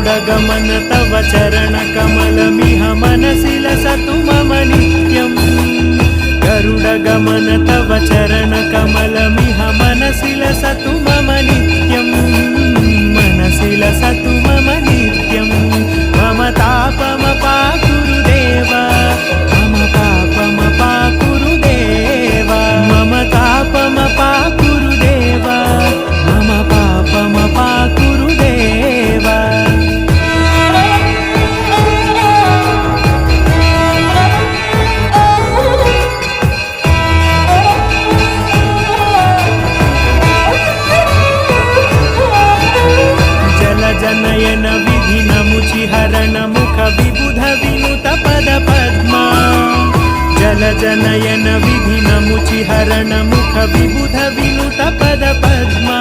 गरुडगमन तव चरणकमलमिह मनसि लसतु मम नित्यम् गरुडगमन तव चरणकमलमिह मनसि लसतु मम नित्यम् मनसि लसतु मम नित्यम् मम तापमपाकुरुदेव मम पापमपाकुरुदेव मम तापमपाकुरुदेव मम पापमपाकुरुदेव जनयन विधिन मुचिहरण मुख विबुध विनुत पद पद्मा जल जनयन विधिन मुचिहरण मुख विबुध विनुत पद पद्मा